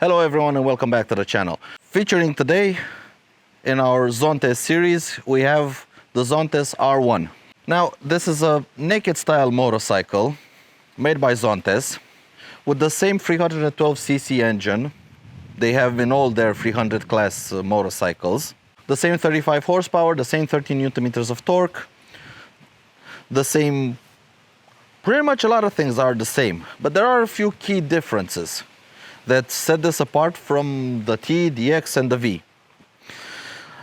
Hello everyone and welcome back to the channel. Featuring today in our Zontes series, we have the Zontes R1. Now this is a naked style motorcycle made by Zontes with the same 312cc engine they have in all their 300 class motorcycles. The same 35 horsepower, the same 13 Newton meters of torque, the same, pretty much a lot of things are the same, but there are a few key differences that set this apart from the T, the X and the V.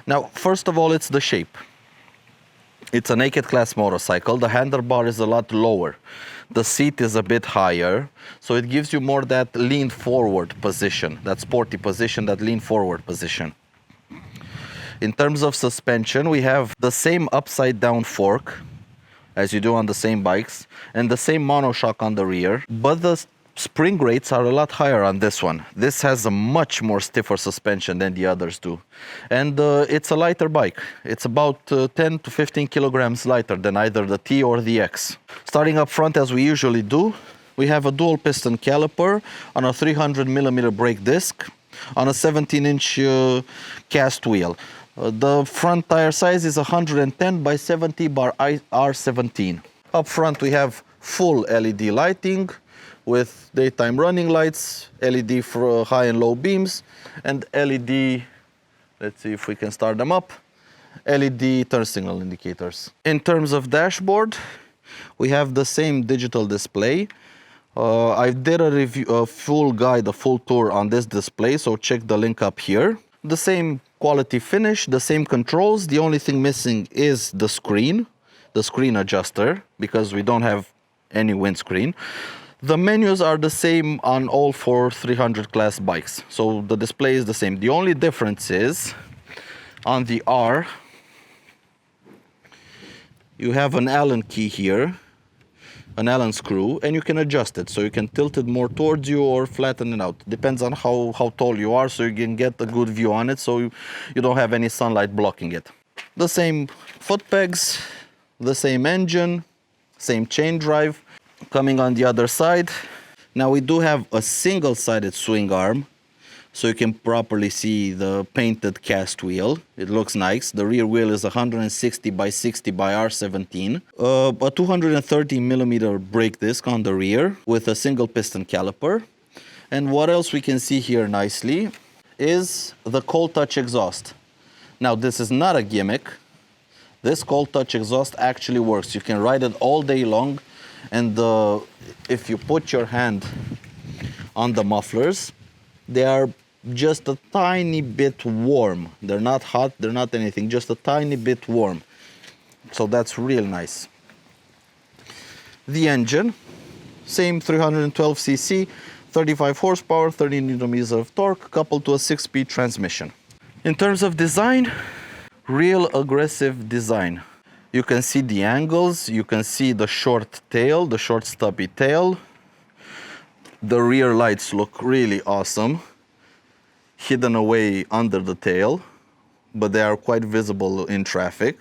Now, first of all, it's the shape. It's a naked class motorcycle. The handlebar is a lot lower. The seat is a bit higher, so it gives you more that lean forward position, that sporty position, that lean forward position. In terms of suspension, we have the same upside down fork as you do on the same bikes and the same monoshock on the rear, but the spring rates are a lot higher on this one. This has a much more stiffer suspension than the others do. And it's a lighter bike. It's about 10 to 15 kilograms lighter than either the T or the X. Starting up front as we usually do, we have a dual piston caliper on a 300mm brake disc on a 17-inch cast wheel. The front tire size is 110 by 70 bar R17. Up front we have full LED lighting with daytime running lights, LED for high and low beams, and LED, let's see if we can start them up, LED turn signal indicators. In terms of dashboard, we have the same digital display. I did a review, a full guide, a full tour on this display, so check the link up here. The same quality finish, the same controls. The only thing missing is the screen adjuster, because we don't have any windscreen. The menus are the same on all 4 300 class bikes, so the display is the same. The only difference is on the R, you have an Allen key here, an Allen screw, and you can adjust it, so you can tilt it more towards you or flatten it out. Depends on how tall you are, so you can get a good view on it, so you don't have any sunlight blocking it. The same foot pegs, the same engine, same chain drive. Coming on the other side, now we do have a single-sided swing arm, so you can properly see the painted cast wheel. It looks nice. The rear wheel is 160 by 60 by R17. A 230mm brake disc on the rear with a single piston caliper. And what else we can see here nicely is the cold touch exhaust. Now this is not a gimmick. This cold touch exhaust actually works. You can ride it all day long. And if you put your hand on the mufflers, they are just a tiny bit warm. They're not hot, they're not anything, just a tiny bit warm. So that's real nice. The engine, same 312cc, 35 horsepower, 30 Newton meters of torque, coupled to a 6-speed transmission. In terms of design, real aggressive design. You can see the angles, you can see the short tail, the short stubby tail. The rear lights look really awesome, hidden away under the tail, but they are quite visible in traffic.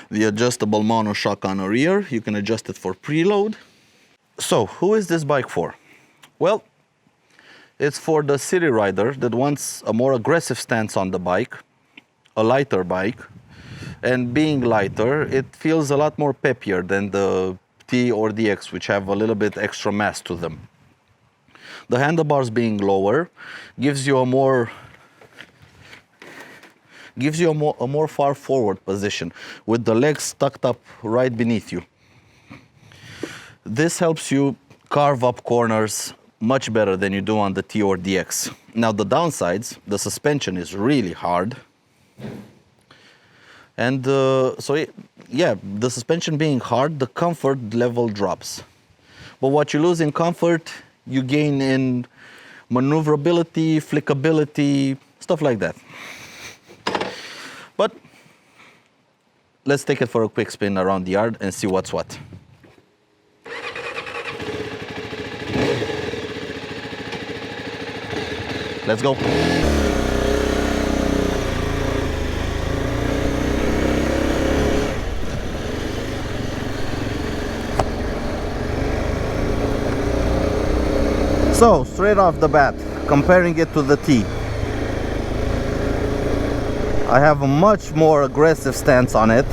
The adjustable monoshock on the rear, you can adjust it for preload. So, who is this bike for? Well, it's for the city rider that wants a more aggressive stance on the bike, a lighter bike. And being lighter, it feels a lot more peppier than the T or the X, which have a little bit extra mass to them. The handlebars being lower gives you a more far forward position with the legs tucked up right beneath you. This helps you carve up corners much better than you do on the T or the X. Now the downsides, the suspension is really hard. And the suspension being hard, the comfort level drops. But what you lose in comfort, you gain in maneuverability, flickability, stuff like that. But let's take it for a quick spin around the yard and see what's what. Let's go. So, straight off the bat, comparing it to the T. I have a much more aggressive stance on it.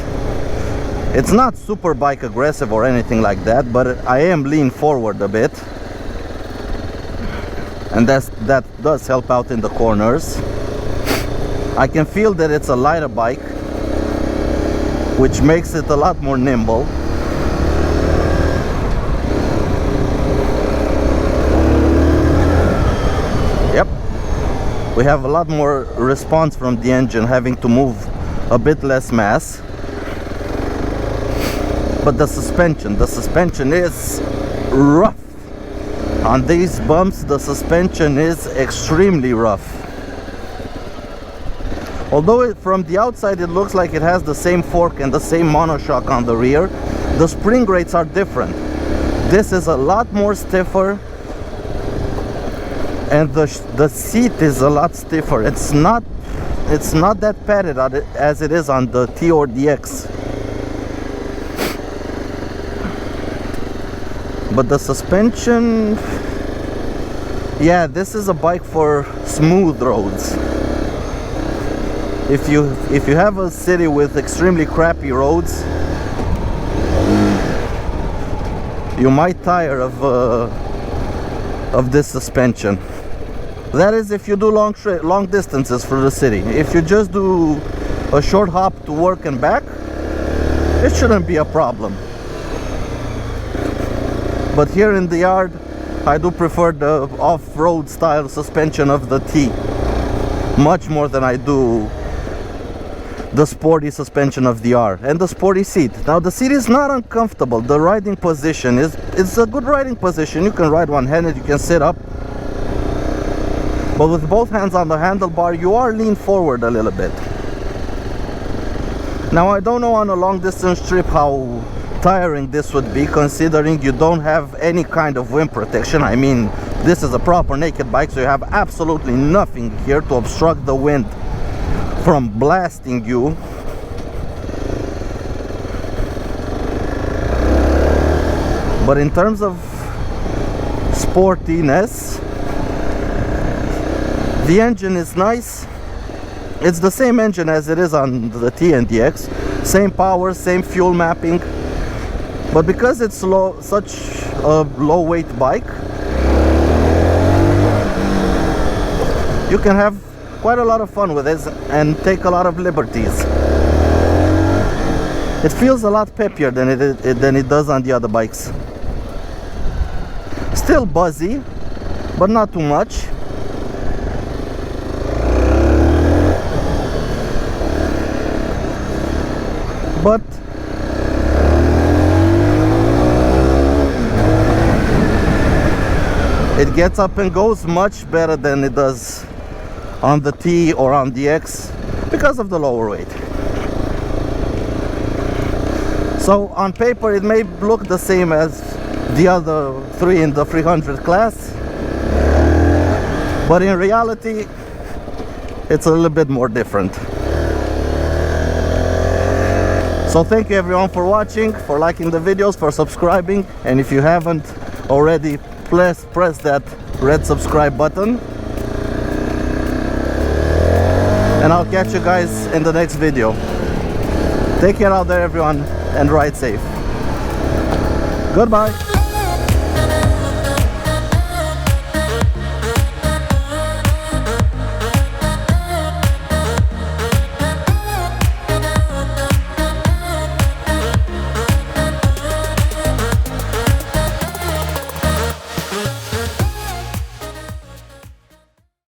It's not super bike aggressive or anything like that, but I am lean forward a bit, and that does help out in the corners. I can feel that it's a lighter bike, which makes it a lot more nimble. Yep, we have a lot more response from the engine, having to move a bit less mass. But the suspension is rough. On these bumps, the suspension is extremely rough. Although from the outside it looks like it has the same fork and the same monoshock on the rear, the spring rates are different. This is a lot more stiffer, and the seat is a lot stiffer. It's not that padded as it is on the T or the X. But the suspension, yeah, this is a bike for smooth roads. If you have a city with extremely crappy roads, you might tire of this suspension. That is if you do long distances for the city. If you just do a short hop to work and back, it shouldn't be a problem. But here in the yard, I do prefer the off-road style suspension of the T much more than I do the sporty suspension of the R, and the sporty seat. Now the seat is not uncomfortable. The riding position it's a good riding position. You can ride one-handed, you can sit up, but with both hands on the handlebar, you are lean forward a little bit. Now I don't know on a long distance trip how tiring this would be, considering you don't have any kind of wind protection. I mean, this is a proper naked bike, so you have absolutely nothing here to obstruct the wind from blasting you. But in terms of sportiness, the engine is nice. It's the same engine as it is on the T and the X, same power, same fuel mapping, but because it's such a low weight bike, you can have quite a lot of fun with it and take a lot of liberties. It feels a lot peppier than it does on the other bikes. Still buzzy, but not too much. But it gets up and goes much better than it does on the T or on the X because of the lower weight. So on paper it may look the same as the other three in the 300 class, but in reality it's a little bit more different. So thank you everyone for watching, for liking the videos, for subscribing, and if you haven't already, please press that red subscribe button. And I'll catch you guys in the next video. Take care out there everyone, and ride safe. Goodbye.